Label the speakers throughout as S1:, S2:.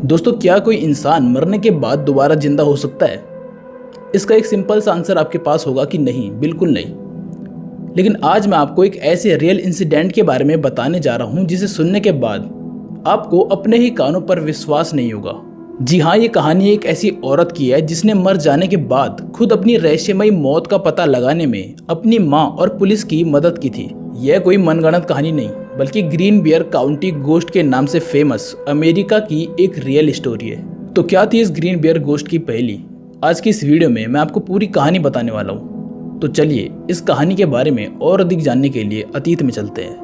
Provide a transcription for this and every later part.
S1: दोस्तों, क्या कोई इंसान मरने के बाद दोबारा जिंदा हो सकता है? इसका एक सिंपल सा आंसर आपके पास होगा कि नहीं, बिल्कुल नहीं। लेकिन आज मैं आपको एक ऐसे रियल इंसिडेंट के बारे में बताने जा रहा हूं जिसे सुनने के बाद आपको अपने ही कानों पर विश्वास नहीं होगा। जी हाँ, ये कहानी एक ऐसी औरत की है जिसने मर जाने के बाद खुद अपनी रहस्यमयी मौत का पता लगाने में अपनी माँ और पुलिस की मदद की थी। यह कोई मनगढ़ंत कहानी नहीं, बल्कि ग्रीन बियर काउंटी गोस्ट के नाम से फेमस अमेरिका की एक रियल स्टोरी है। तो क्या थी इस ग्रीन बियर गोस्ट की पहेली? आज की इस वीडियो में मैं आपको पूरी कहानी बताने वाला हूँ। तो चलिए इस कहानी के बारे में और अधिक जानने के लिए अतीत में चलते हैं।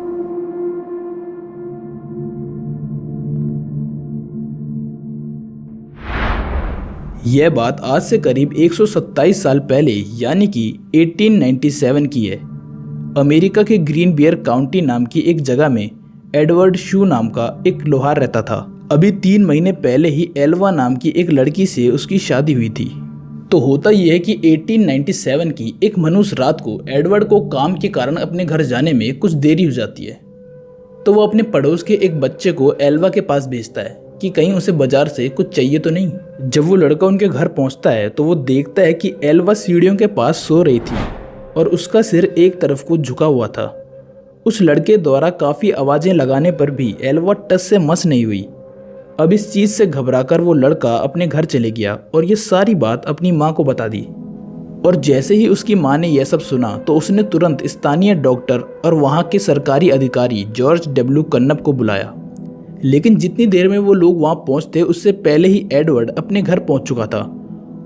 S1: यह बात आज से करीब 127 साल पहले यानी कि 1897 की है। अमेरिका के ग्रीन बियर काउंटी नाम की एक जगह में एडवर्ड शू नाम का एक लोहार रहता था। अभी 3 महीने पहले ही एल्वा नाम की एक लड़की से उसकी शादी हुई थी। तो होता यह है कि 1897 की एक मनुष्य रात को एडवर्ड को काम के कारण अपने घर जाने में कुछ देरी हो जाती है। तो वो अपने पड़ोस के एक बच्चे को एल्वा के पास भेजता है कि कहीं उसे बाजार से कुछ चाहिए तो नहीं। जब वो लड़का उनके घर पहुंचता है तो वो देखता है कि एल्वा सीढ़ियों के पास सो रही थी और उसका सिर एक तरफ को झुका हुआ था। उस लड़के द्वारा काफ़ी आवाज़ें लगाने पर भी एल्वा टस से मस नहीं हुई। अब इस चीज़ से घबराकर वो लड़का अपने घर चले गया और ये सारी बात अपनी माँ को बता दी। और जैसे ही उसकी माँ ने यह सब सुना तो उसने तुरंत स्थानीय डॉक्टर और वहाँ के सरकारी अधिकारी जॉर्ज डब्ल्यू कन्नप को बुलाया। लेकिन जितनी देर में वो लोग वहाँ पहुँचते उससे पहले ही एडवर्ड अपने घर पहुँच चुका था।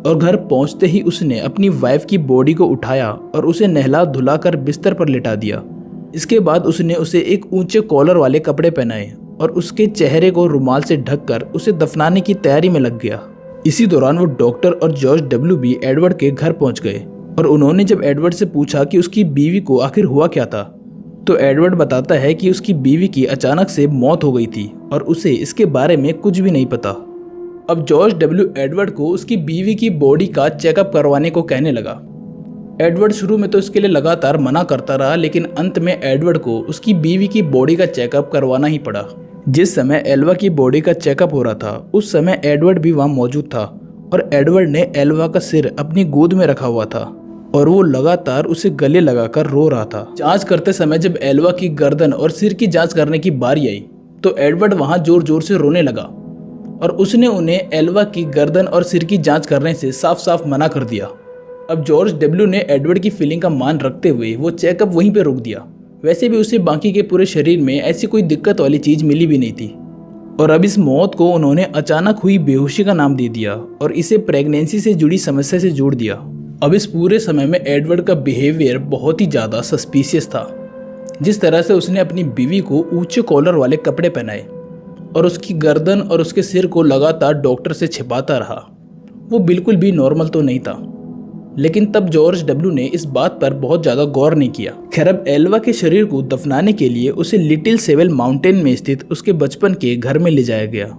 S1: और घर पहुँचते ही उसने अपनी वाइफ की बॉडी को उठाया और उसे नहला धुला कर बिस्तर पर लिटा दिया। इसके बाद उसने उसे एक ऊंचे कॉलर वाले कपड़े पहनाए और उसके चेहरे को रुमाल से ढककर उसे दफनाने की तैयारी में लग गया। इसी दौरान वो डॉक्टर और जॉर्ज डब्ल्यू भी एडवर्ड के घर पहुँच गए और उन्होंने जब एडवर्ड से पूछा कि उसकी बीवी को आखिर हुआ क्या था, तो एडवर्ड बताता है कि उसकी बीवी की अचानक से मौत हो गई थी और उसे इसके बारे में कुछ भी नहीं पता। अब जॉर्ज डब्ल्यू एडवर्ड को उसकी बीवी की बॉडी का चेकअप करवाने को कहने लगा। एडवर्ड शुरू में तो इसके लिए लगातार मना करता रहा, लेकिन अंत में एडवर्ड को उसकी बीवी की बॉडी का चेकअप करवाना ही पड़ा। जिस समय एल्वा की बॉडी का चेकअप हो रहा था उस समय एडवर्ड भी वहाँ मौजूद था और एडवर्ड ने एल्वा का सिर अपनी गोद में रखा हुआ था और वो लगातार उसे गले लगाकर रो रहा था। जांच करते समय जब एल्वा की गर्दन और सिर की जांच करने की बारी आई तो एडवर्ड वहाँ जोर जोर से रोने लगा और उसने उन्हें एल्वा की गर्दन और सिर की जांच करने से साफ साफ मना कर दिया। अब जॉर्ज डब्ल्यू ने एडवर्ड की फीलिंग का मान रखते हुए वो चेकअप वहीं पे रोक दिया। वैसे भी उसे बाकी के पूरे शरीर में ऐसी कोई दिक्कत वाली चीज़ मिली भी नहीं थी। और अब इस मौत को उन्होंने अचानक हुई बेहोशी का नाम दे दिया और इसे प्रेगनेंसी से जुड़ी समस्या से जोड़ दिया। अब इस पूरे समय में एडवर्ड का बिहेवियर बहुत ही ज़्यादा सस्पिशियस था। जिस तरह से उसने अपनी बीवी को ऊंचे कॉलर वाले कपड़े पहनाए और उसकी गर्दन और उसके सिर को लगातार डॉक्टर से छिपाता रहा, वो बिल्कुल भी नॉर्मल तो नहीं था। लेकिन तब जॉर्ज डब्ल्यू ने इस बात पर बहुत ज़्यादा गौर नहीं किया। खैर, अब एल्वा के शरीर को दफनाने के लिए उसे लिटिल सेवल माउंटेन में स्थित उसके बचपन के घर में ले जाया गया।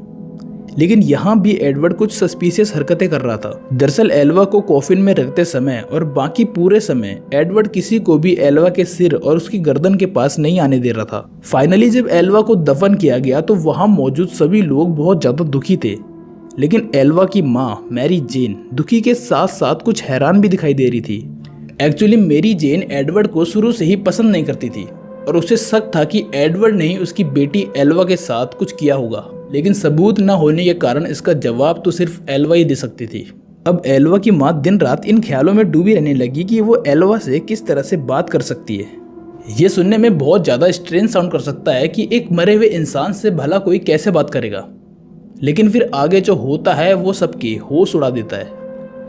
S1: लेकिन यहाँ भी एडवर्ड कुछ सस्पिशियस हरकतें कर रहा था। दरअसल एल्वा को कॉफिन में रखते समय और बाकी पूरे समय एडवर्ड किसी को भी एल्वा के सिर और उसकी गर्दन के पास नहीं आने दे रहा था। फाइनली जब एल्वा को दफन किया गया तो वहाँ मौजूद सभी लोग बहुत ज़्यादा दुखी थे, लेकिन एल्वा की माँ मैरी जेन दुखी के साथ साथ कुछ हैरान भी दिखाई दे रही थी। एक्चुअली मैरी जेन एडवर्ड को शुरू से ही पसंद नहीं करती थी और उसे शक था कि एडवर्ड ने ही उसकी बेटी एल्वा के साथ कुछ किया होगा, लेकिन सबूत न होने के कारण इसका जवाब तो सिर्फ एल्वा ही दे सकती थी। अब एल्वा की माँ दिन रात इन ख्यालों में डूबी रहने लगी कि वो एल्वा से किस तरह से बात कर सकती है। ये सुनने में बहुत ज़्यादा स्ट्रेंज साउंड कर सकता है कि एक मरे हुए इंसान से भला कोई कैसे बात करेगा, लेकिन फिर आगे जो होता है वो सबके होश उड़ा देता है।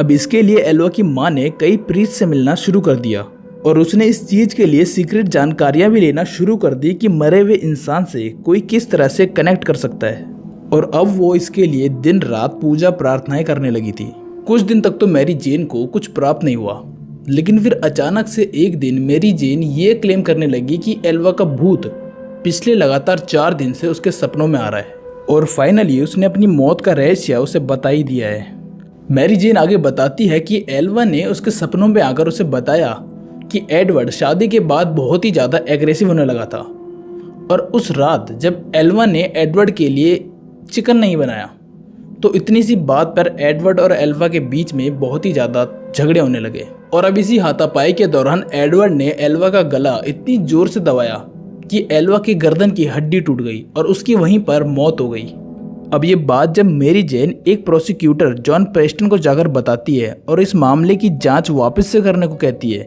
S1: अब इसके लिए एल्वा की माँ ने कई प्रीस्ट से मिलना शुरू कर दिया और उसने इस चीज़ के लिए सीक्रेट जानकारियाँ भी लेना शुरू कर दी कि मरे हुए इंसान से कोई किस तरह से कनेक्ट कर सकता है। और अब वो इसके लिए दिन रात पूजा प्रार्थनाएं करने लगी थी। कुछ दिन तक तो मैरी जेन को कुछ प्राप्त नहीं हुआ, लेकिन फिर अचानक से एक दिन मैरी जेन ये क्लेम करने लगी कि एल्वा का भूत पिछले लगातार 4 दिन से उसके सपनों में आ रहा है और फाइनली उसने अपनी मौत का रहस्य उसे बता ही दिया है। मैरी जेन आगे बताती है कि एल्वा ने उसके सपनों में आकर उसे बताया कि एडवर्ड शादी के बाद बहुत ही ज़्यादा एग्रेसिव होने लगा था और उस रात जब एल्वा ने एडवर्ड के लिए चिकन नहीं बनाया तो इतनी सी बात पर एडवर्ड और एल्वा के बीच में बहुत ही ज़्यादा झगड़े होने लगे। और अब इसी हाथापाई के दौरान एडवर्ड ने एल्वा का गला इतनी जोर से दबाया कि एल्वा की गर्दन की हड्डी टूट गई और उसकी वहीं पर मौत हो गई। अब ये बात जब मेरी जेन एक प्रोसिक्यूटर जॉन प्रेस्टन को जाकर बताती है और इस मामले की जांच वापस से करने को कहती है,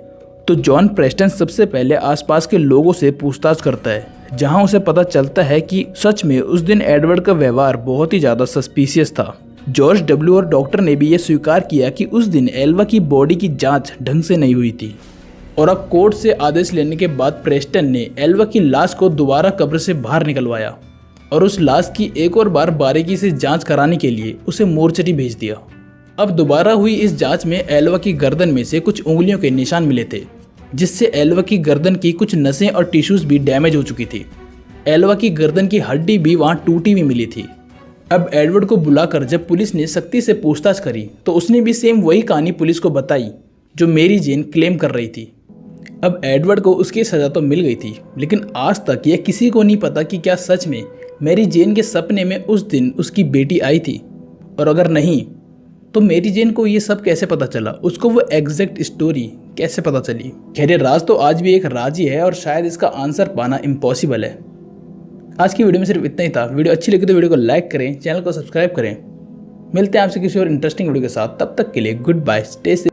S1: तो जॉन प्रेस्टन सबसे पहले आसपास के लोगों से पूछताछ करता है, जहां उसे पता चलता है कि सच में उस दिन एडवर्ड का व्यवहार बहुत ही ज़्यादा सस्पिशियस था। जॉर्ज डब्ल्यू और डॉक्टर ने भी ये स्वीकार किया कि उस दिन एल्वा की बॉडी की जांच ढंग से नहीं हुई थी। और अब कोर्ट से आदेश लेने के बाद प्रेस्टन ने एल्वा की लाश को दोबारा कब्र से बाहर निकलवाया और उस लाश की एक और बार बारीकी से जांच कराने के लिए उसे मोर्चरी भेज दिया। अब दोबारा हुई इस जांच में एल्वा की गर्दन में से कुछ उंगलियों के निशान मिले थे, जिससे एल्वा की गर्दन की कुछ नसें और टिश्यूज भी डैमेज हो चुकी थी। एल्वा की गर्दन की हड्डी भी वहां टूटी हुई मिली थी। अब एडवर्ड को बुलाकर जब पुलिस ने सख्ती से पूछताछ करी तो उसने भी सेम वही कहानी पुलिस को बताई जो मेरी जेन क्लेम कर रही थी। अब एडवर्ड को उसकी सज़ा तो मिल गई थी, लेकिन आज तक यह किसी को नहीं पता कि क्या सच में मेरी जेन के सपने में उस दिन उसकी बेटी आई थी, और अगर नहीं तो मेरी जेन को ये सब कैसे पता चला, उसको वो एग्जैक्ट स्टोरी कैसे पता चली। खैर, राज तो आज भी एक राज ही है और शायद इसका आंसर पाना इम्पॉसिबल है। आज की वीडियो में सिर्फ इतना ही था। वीडियो अच्छी लगी तो वीडियो को लाइक करें, चैनल को सब्सक्राइब करें। मिलते हैं आपसे किसी और इंटरेस्टिंग वीडियो के साथ, तब तक के लिए गुड बाय, स्टे सेफ।